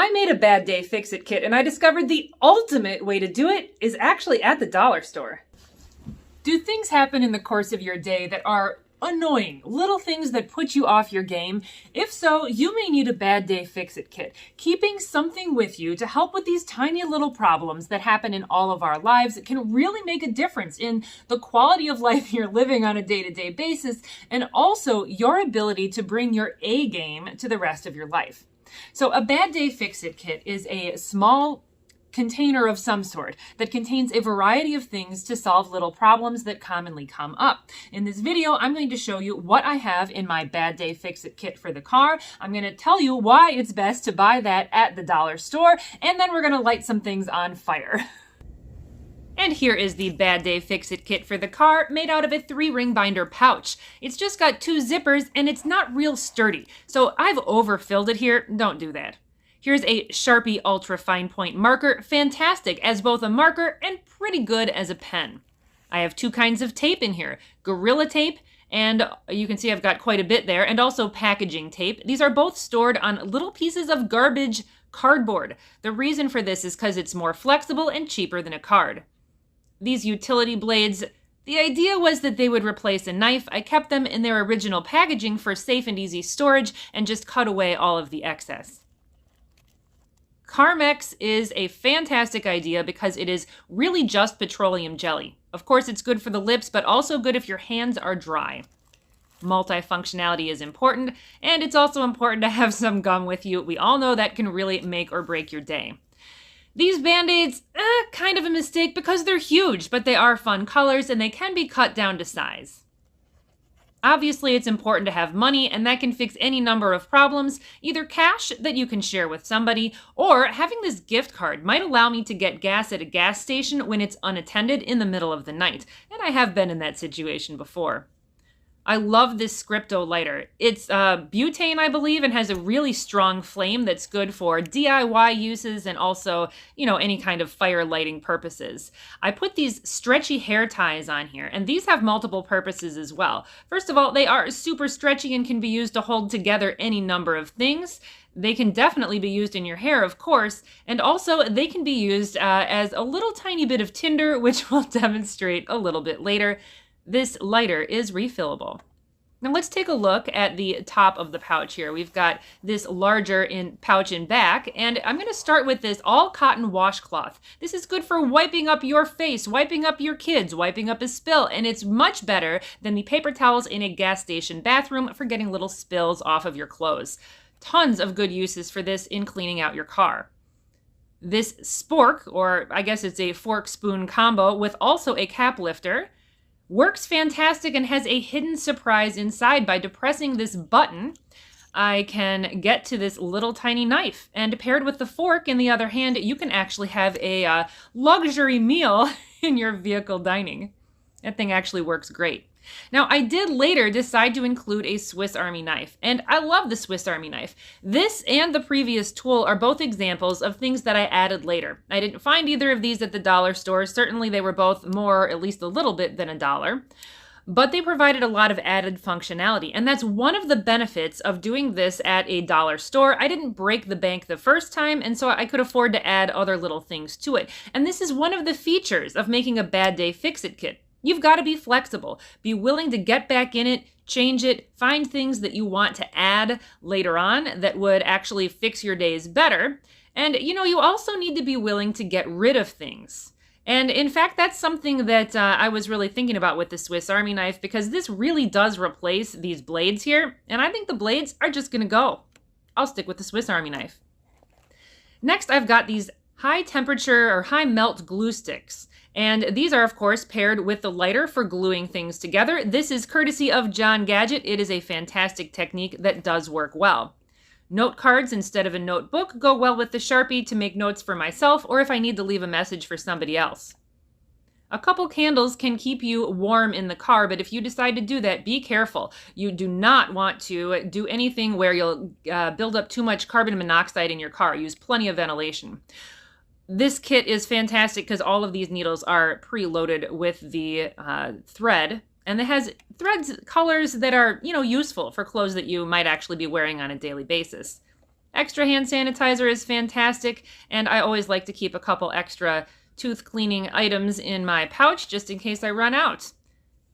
I made a bad day fix-it kit, and I discovered the ultimate way to do it is actually at the dollar store. Do things happen in the course of your day that are annoying, little things that put you off your game? If so, you may need a bad day fix-it kit. Keeping something with you to help with these tiny little problems that happen in all of our lives can really make a difference in the quality of life you're living on a day-to-day basis, and also your ability to bring your A game to the rest of your life. So a bad day fix-it kit is a small container of some sort that contains a variety of things to solve little problems that commonly come up. In this video, I'm going to show you what I have in my bad day fix-it kit for the car. I'm going to tell you why it's best to buy that at the dollar store, and then we're going to light some things on fire. And here is the bad day fix-it kit for the car, made out of a 3-ring binder pouch. It's just got 2 zippers and it's not real sturdy, so I've overfilled it here. Don't do that. Here's a Sharpie Ultra Fine Point marker, fantastic as both a marker and pretty good as a pen. I have 2 kinds of tape in here, Gorilla Tape, and you can see I've got quite a bit there, and also packaging tape. These are both stored on little pieces of garbage cardboard. The reason for this is because it's more flexible and cheaper than a card. These utility blades, the idea was that they would replace a knife. I kept them in their original packaging for safe and easy storage and just cut away all of the excess. Carmex is a fantastic idea because it is really just petroleum jelly. Of course, it's good for the lips, but also good if your hands are dry. Multifunctionality is important, and it's also important to have some gum with you. We all know that can really make or break your day. These Band-Aids, kind of a mistake because they're huge, but they are fun colors and they can be cut down to size. Obviously, it's important to have money, and that can fix any number of problems, either cash that you can share with somebody, or having this gift card might allow me to get gas at a gas station when it's unattended in the middle of the night, and I have been in that situation before. I love this Scripto lighter. It's butane, I believe, and has a really strong flame that's good for DIY uses and also, any kind of fire lighting purposes. I put these stretchy hair ties on here, and these have multiple purposes as well. First of all, they are super stretchy and can be used to hold together any number of things. They can definitely be used in your hair, of course, and also they can be used as a little tiny bit of tinder, which we'll demonstrate a little bit later. This lighter is refillable. Now let's take a look at the top of the pouch here. We've got this larger pouch in back, and I'm going to start with this all cotton washcloth. This is good for wiping up your face, wiping up your kids, wiping up a spill, and it's much better than the paper towels in a gas station bathroom for getting little spills off of your clothes. Tons of good uses for this in cleaning out your car. This spork, or I guess it's a fork-spoon combo with also a cap lifter, works fantastic and has a hidden surprise inside. By depressing this button, I can get to this little tiny knife. And paired with the fork in the other hand, you can actually have a luxury meal in your vehicle dining. That thing actually works great. Now, I did later decide to include a Swiss Army knife, and I love the Swiss Army knife. This and the previous tool are both examples of things that I added later. I didn't find either of these at the dollar store. Certainly they were both more, at least a little bit, than $1. But they provided a lot of added functionality, and that's one of the benefits of doing this at a dollar store. I didn't break the bank the first time, and so I could afford to add other little things to it. And this is one of the features of making a bad day fix-it kit. You've got to be flexible, be willing to get back in it, change it, find things that you want to add later on that would actually fix your days better. And, you also need to be willing to get rid of things. And in fact, that's something that I was really thinking about with the Swiss Army knife, because this really does replace these blades here. And I think the blades are just going to go. I'll stick with the Swiss Army knife. Next, I've got these high temperature or high melt glue sticks. And these are, of course, paired with the lighter for gluing things together. This is courtesy of John Gadget. It is a fantastic technique that does work well. Note cards instead of a notebook go well with the Sharpie to make notes for myself or if I need to leave a message for somebody else. A couple candles can keep you warm in the car, but if you decide to do that, be careful. You do not want to do anything where you'll build up too much carbon monoxide in your car. Use plenty of ventilation. This kit is fantastic because all of these needles are preloaded with the thread, and it has threads colors that are, useful for clothes that you might actually be wearing on a daily basis. Extra hand sanitizer is fantastic, and I always like to keep a couple extra tooth cleaning items in my pouch just in case I run out.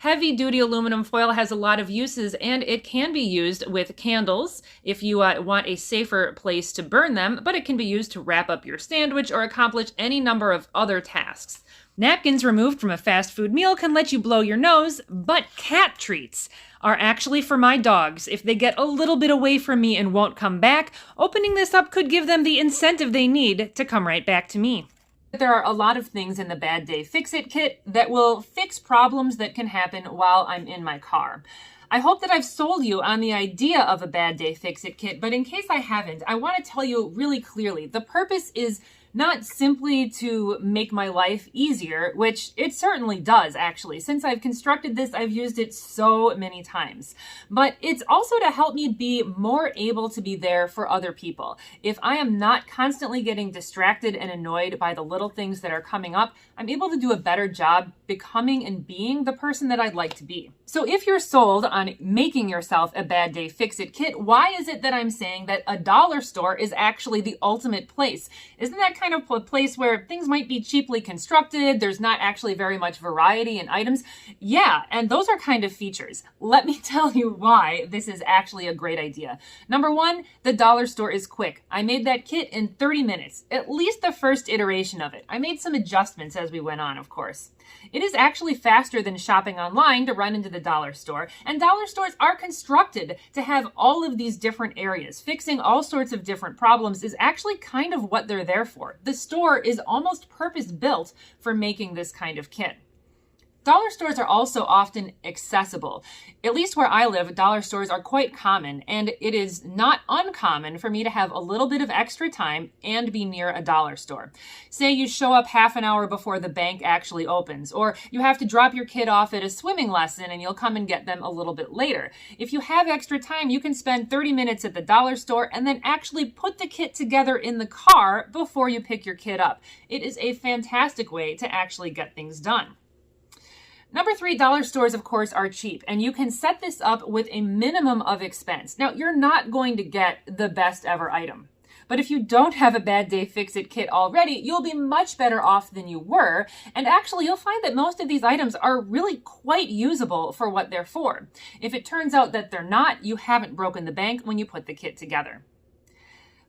Heavy-duty aluminum foil has a lot of uses, and it can be used with candles if you want a safer place to burn them, but it can be used to wrap up your sandwich or accomplish any number of other tasks. Napkins removed from a fast food meal can let you blow your nose, but cat treats are actually for my dogs. If they get a little bit away from me and won't come back, opening this up could give them the incentive they need to come right back to me. There are a lot of things in the Bad Day Fix-It kit that will fix problems that can happen while I'm in my car. I hope that I've sold you on the idea of a Bad Day Fix-It kit, but in case I haven't, I want to tell you really clearly, the purpose is not simply to make my life easier, which it certainly does, actually. Since I've constructed this, I've used it so many times. But it's also to help me be more able to be there for other people. If I am not constantly getting distracted and annoyed by the little things that are coming up, I'm able to do a better job becoming and being the person that I'd like to be. So if you're sold on making yourself a Bad Day Fix-It kit, why is it that I'm saying that a dollar store is actually the ultimate place? Isn't that kind of a place where things might be cheaply constructed, there's not actually very much variety in items? Yeah, and those are kind of features. Let me tell you why this is actually a great idea. Number one, the dollar store is quick. I made that kit in 30 minutes, at least the first iteration of it. I made some adjustments as we went on, of course. It is actually faster than shopping online to run into the dollar store, and dollar stores are constructed to have all of these different areas. Fixing all sorts of different problems is actually kind of what they're there for. The store is almost purpose-built for making this kind of kit. Dollar stores are also often accessible. At least where I live, dollar stores are quite common, and it is not uncommon for me to have a little bit of extra time and be near a dollar store. Say you show up half an hour before the bank actually opens, or you have to drop your kid off at a swimming lesson and you'll come and get them a little bit later. If you have extra time, you can spend 30 minutes at the dollar store and then actually put the kit together in the car before you pick your kid up. It is a fantastic way to actually get things done. Number three, dollar stores, of course, are cheap, and you can set this up with a minimum of expense. Now, you're not going to get the best ever item, but if you don't have a Bad Day Fix-It kit already, you'll be much better off than you were, and actually, you'll find that most of these items are really quite usable for what they're for. If it turns out that they're not, you haven't broken the bank when you put the kit together.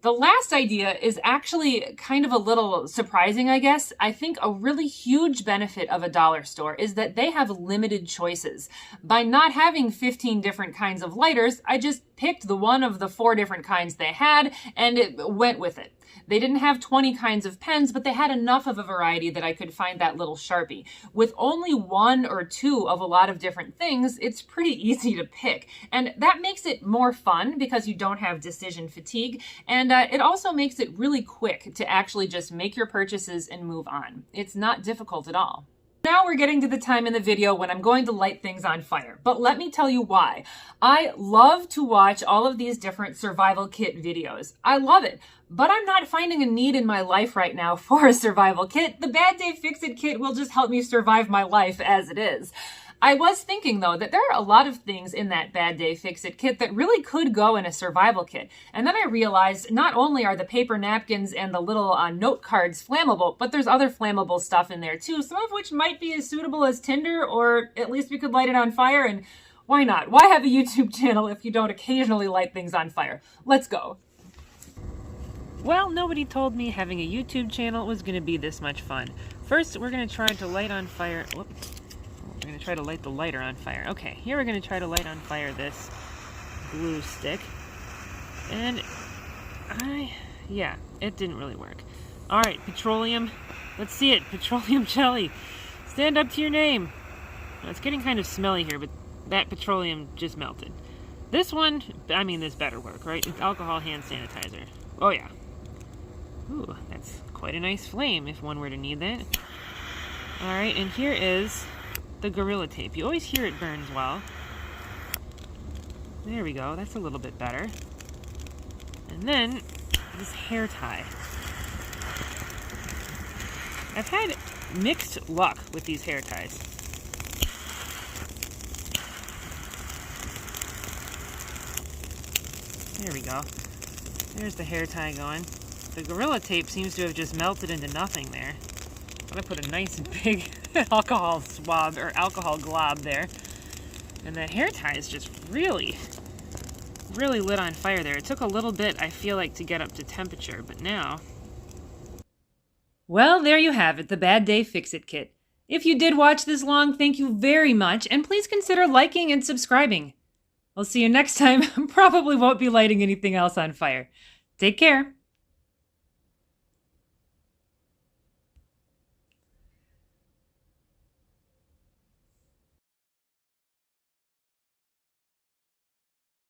The last idea is actually kind of a little surprising, I guess. I think a really huge benefit of a dollar store is that they have limited choices. By not having 15 different kinds of lighters, I just picked the one of the 4 different kinds they had and it went with it. They didn't have 20 kinds of pens, but they had enough of a variety that I could find that little Sharpie. With only 1 or 2 of a lot of different things, it's pretty easy to pick. And that makes it more fun because you don't have decision fatigue. And it also makes it really quick to actually just make your purchases and move on. It's not difficult at all. Now we're getting to the time in the video when I'm going to light things on fire, but let me tell you why. I love to watch all of these different survival kit videos. I love it, but I'm not finding a need in my life right now for a survival kit. The Bad Day Fix-It kit will just help me survive my life as it is. I was thinking, though, that there are a lot of things in that Bad Day Fix-It kit that really could go in a survival kit. And then I realized not only are the paper napkins and the little note cards flammable, but there's other flammable stuff in there too, some of which might be as suitable as tinder, or at least we could light it on fire, and why not? Why have a YouTube channel if you don't occasionally light things on fire? Let's go. Well, nobody told me having a YouTube channel was going to be this much fun. First, we're going to try to light on fire... Whoops. We're going to try to light the lighter on fire. Okay, here we're going to try to light on fire this glue stick. And yeah, it didn't really work. All right, petroleum. Let's see it. Petroleum jelly. Stand up to your name. Now, it's getting kind of smelly here, but that petroleum just melted. This one, I mean, this better work, right? It's alcohol hand sanitizer. Oh, yeah. Ooh, that's quite a nice flame if one were to need that. All right, and here is the Gorilla Tape. You always hear it burns well. There we go. That's a little bit better. And then this hair tie. I've had mixed luck with these hair ties. There we go. There's the hair tie going. The Gorilla Tape seems to have just melted into nothing there. I'm gonna put a nice big alcohol swab or alcohol glob there. And that hair tie is just really lit on fire there. It took a little bit, I feel like, to get up to temperature, but now... Well, there you have it, the Bad Day Fix-It Kit. If you did watch this long, thank you very much, and please consider liking and subscribing. I'll see you next time. Probably won't be lighting anything else on fire. Take care.